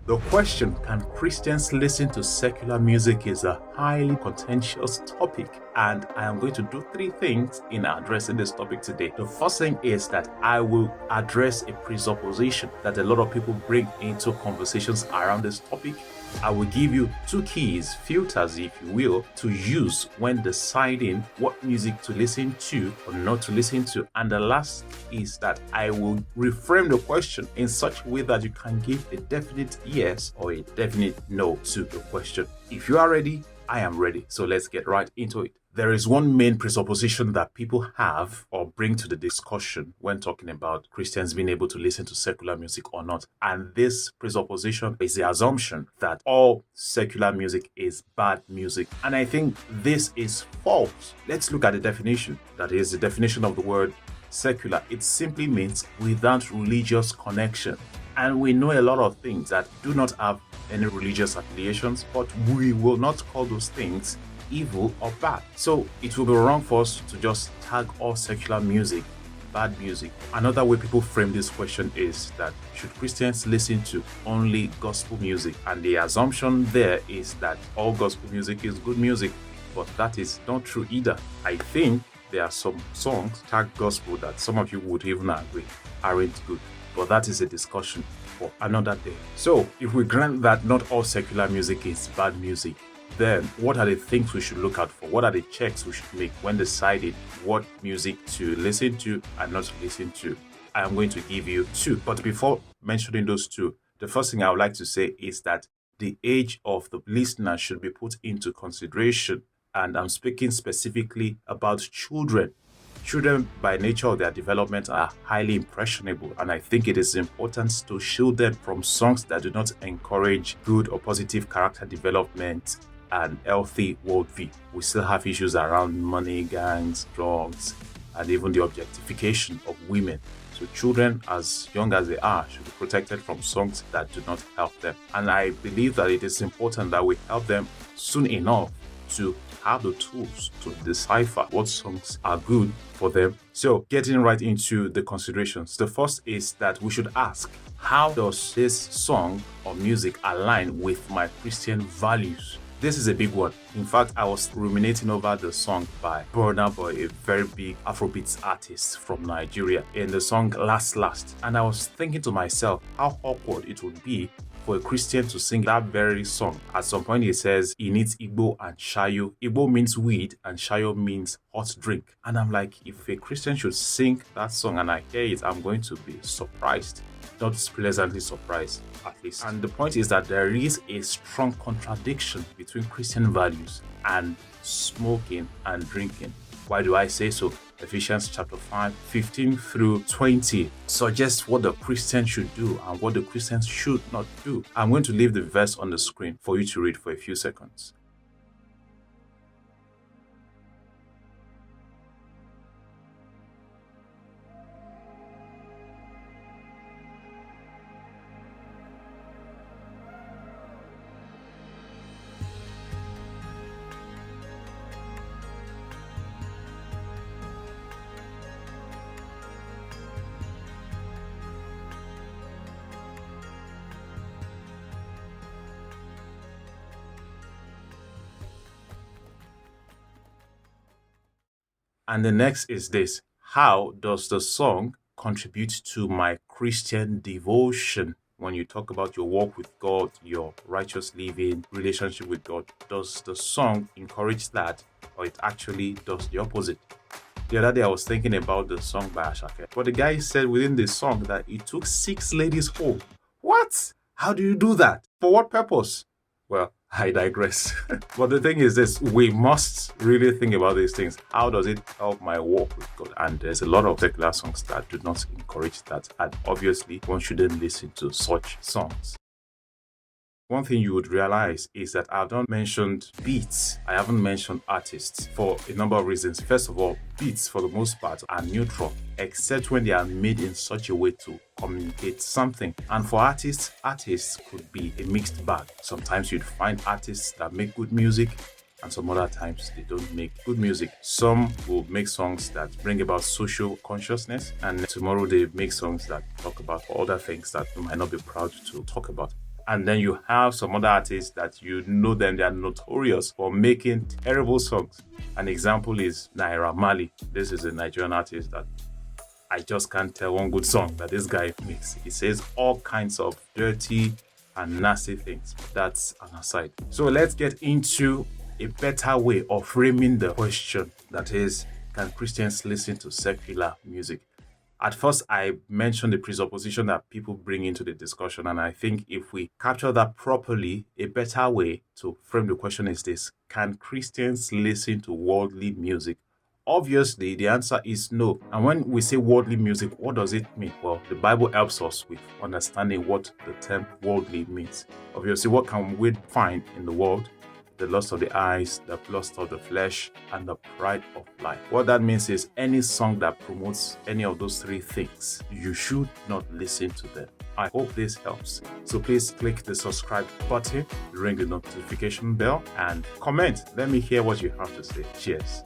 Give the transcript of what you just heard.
The question, can Christians listen to secular music, is a highly contentious topic, and I am going to do three things in addressing this topic today. The first thing is that I will address a presupposition that a lot of people bring into conversations around this topic. I will give you two keys, filters if you will, to use when deciding what music to listen to or not to listen to. And the last is that I will reframe the question in such a way that you can give a definite yes or a definite no to the question. If you are ready, I am ready. So let's get right into it. There is one main presupposition that people have or bring to the discussion when talking about Christians being able to listen to secular music or not. And this presupposition is the assumption that all secular music is bad music. And I think this is false. Let's look at the definition. That is the definition of the word secular. It simply means without religious connection. And we know a lot of things that do not have any religious affiliations, but we will not call those things evil or bad. So it will be wrong for us to just tag all secular music bad music. Another way people frame this question is that should Christians listen to only gospel music? And the assumption there is that all gospel music is good music, but that is not true either. I think there are some songs tagged gospel that some of you would even agree aren't good, but that is a discussion for another day. So if we grant that not all secular music is bad music, then what are the things we should look out for? What are the checks we should make when deciding what music to listen to and not to listen to? I am going to give you two. But before mentioning those two, the first thing I would like to say is that the age of the listener should be put into consideration. And I'm speaking specifically about children. Children, by nature of their development, are highly impressionable, and I think it is important to shield them from songs that do not encourage good or positive character development and healthy worldview. We still have issues around money, gangs, drugs, and even the objectification of women. So children, as young as they are, should be protected from songs that do not help them. And I believe that it is important that we help them soon enough to have the tools to decipher what songs are good for them. So getting right into the considerations. The first is that we should ask, how does this song or music align with my Christian values? This is a big one. In fact, I was ruminating over the song by Burna Boy, a very big Afrobeats artist from Nigeria, in the song Last Last. And I was thinking to myself how awkward it would be for a Christian to sing that very song. At some point, he says he needs Igbo and Shayo. Igbo means weed and Shayo means hot drink. And I'm like, if a Christian should sing that song and I hear it, I'm going to be surprised. Not pleasantly surprised, at least. And the point is that there is a strong contradiction between Christian values and smoking and drinking. Why do I say so? Ephesians chapter 5, 15 through 20 suggests what the Christian should do and what the Christians should not do. I'm going to leave the verse on the screen for you to read for a few seconds. And the next is this: how does the song contribute to my Christian devotion? When you talk about your walk with God, your righteous living, relationship with God, does the song encourage that, or it actually does the opposite? The other day I was thinking about the song by Ashake, but the guy said within the song that it took 6 ladies home. What? How do you do that? For what purpose? Well, I digress. But the thing is this, we must really think about these things. How does it help my walk with God? And there's a lot of secular songs that do not encourage that. And obviously, one shouldn't listen to such songs. One thing you would realize is that I've not mentioned beats. I haven't mentioned artists for a number of reasons. First of all, beats for the most part are neutral, except when they are made in such a way to communicate something. And for artists could be a mixed bag. Sometimes you'd find artists that make good music, and some other times they don't make good music. Some will make songs that bring about social consciousness, and tomorrow they make songs that talk about other things that you might not be proud to talk about. And then you have some other artists that you know them, they are notorious for making terrible songs. An example is Naira Marley. This is a Nigerian artist that I just can't tell one good song that this guy makes. He says all kinds of dirty and nasty things. That's an aside. So let's get into a better way of framing the question, that is, can Christians listen to secular music? At first, I mentioned the presupposition that people bring into the discussion, and I think if we capture that properly, a better way to frame the question is this: can Christians listen to worldly music? Obviously, the answer is no. And when we say worldly music, what does it mean? Well, the Bible helps us with understanding what the term worldly means. Obviously, what can we find in the world? The lust of the eyes, the lust of the flesh, and the pride of life. What that means is any song that promotes any of those three things, you should not listen to them. I hope this helps. So please click the subscribe button, ring the notification bell, and comment. Let me hear what you have to say. Cheers.